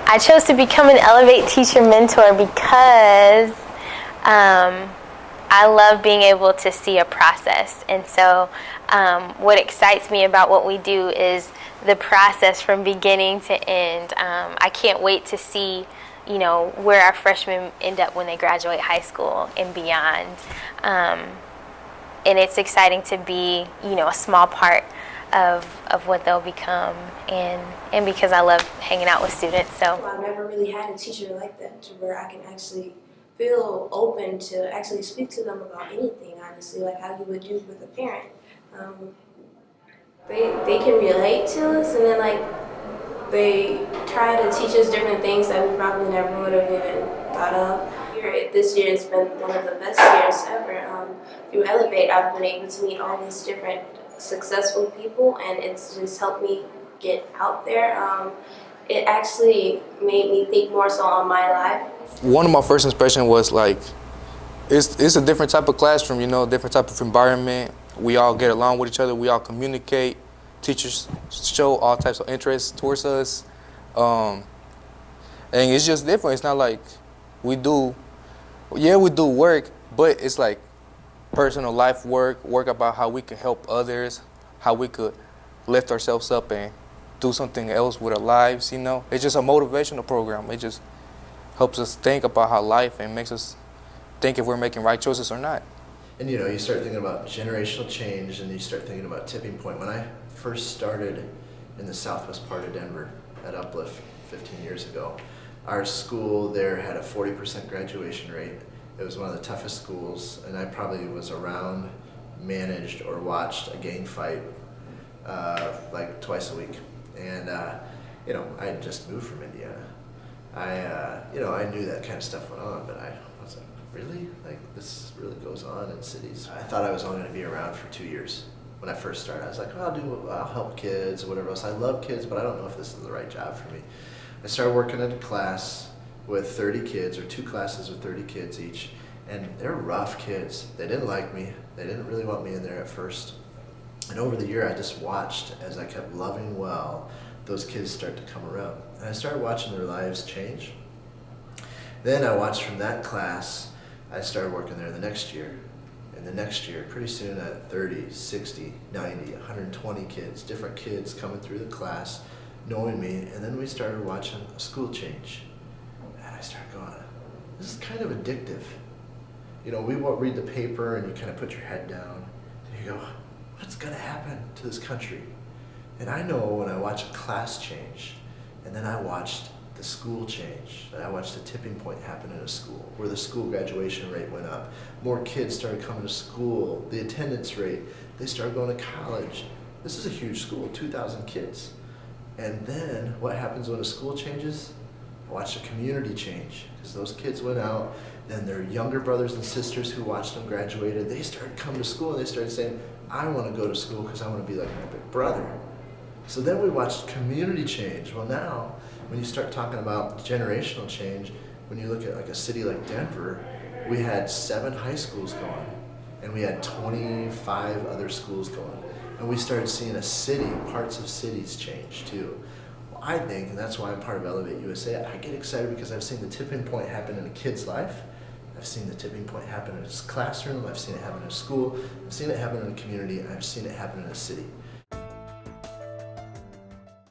I chose to become an Elevate teacher mentor because I love being able to see a process. And so what excites me about what we do is the process from beginning to end. I can't wait to see, where our freshmen end up when they graduate high school and beyond. And it's exciting to be, a small part of what they'll become, and because I love hanging out with students. So I've never really had a teacher like that, to where I can actually feel open to actually speak to them about anything, honestly, like how you would do with a parent. They can relate to us, and then they try to teach us different things that we probably never would have even thought of. This year has been one of the best years ever. Through Elevate, I've been able to meet all these different successful people, and it's just helped me get out there. It actually made me think more so on my life. One of my first impressions was it's a different type of classroom, different type of environment. We all get along with each other. We all communicate. Teachers show all types of interest towards us. And it's just different. It's not like we do work, but it's like personal life work about how we can help others, how we could lift ourselves up and do something else with our lives, It's just a motivational program. It just helps us think about how life and makes us think if we're making right choices or not. And you start thinking about generational change, and you start thinking about tipping point. When I first started in the southwest part of Denver at Uplift 15 years ago, our school there had a 40% graduation rate. It was one of the toughest schools, and I probably was around, managed, or watched a gang fight like twice a week. And I had just moved from Indiana. I knew that kind of stuff went on, but I was like, really? Like, this really goes on in cities? I thought I was only going to be around for 2 years. When I first started, I was like, I'll help kids or whatever else. I love kids, but I don't know if this is the right job for me. I started working in a class with 30 kids, or 2 classes with 30 kids each, and they're rough kids. They didn't like me. They didn't really want me in there at first. And over the year, I just watched as I kept loving well, those kids start to come around. And I started watching their lives change. Then I watched from that class, I started working there the next year. And the next year, pretty soon at 30, 60, 90, 120 kids, different kids coming through the class, knowing me, and then we started watching a school change. And I started going, this is kind of addictive. We won't read the paper and you kind of put your head down and you go, what's gonna happen to this country? And I know when I watch a class change, and then I watched the school change, and I watched the tipping point happen in a school, where the school graduation rate went up. More kids started coming to school, the attendance rate, they started going to college. This is a huge school, 2,000 kids. And then what happens when a school changes? I watched a community change, because those kids went out, then their younger brothers and sisters who watched them graduated, they started coming to school and they started saying, I want to go to school because I want to be like my big brother. So then we watched community change. Well, now, when you start talking about generational change, when you look at like a city like Denver, we had 7 high schools going, and we had 25 other schools going. And we started seeing parts of cities change too. Well, I think, and that's why I'm part of Elevate USA, I get excited because I've seen the tipping point happen in a kid's life. I've seen the tipping point happen in his classroom. I've seen it happen in a school. I've seen it happen in a community. And I've seen it happen in a city.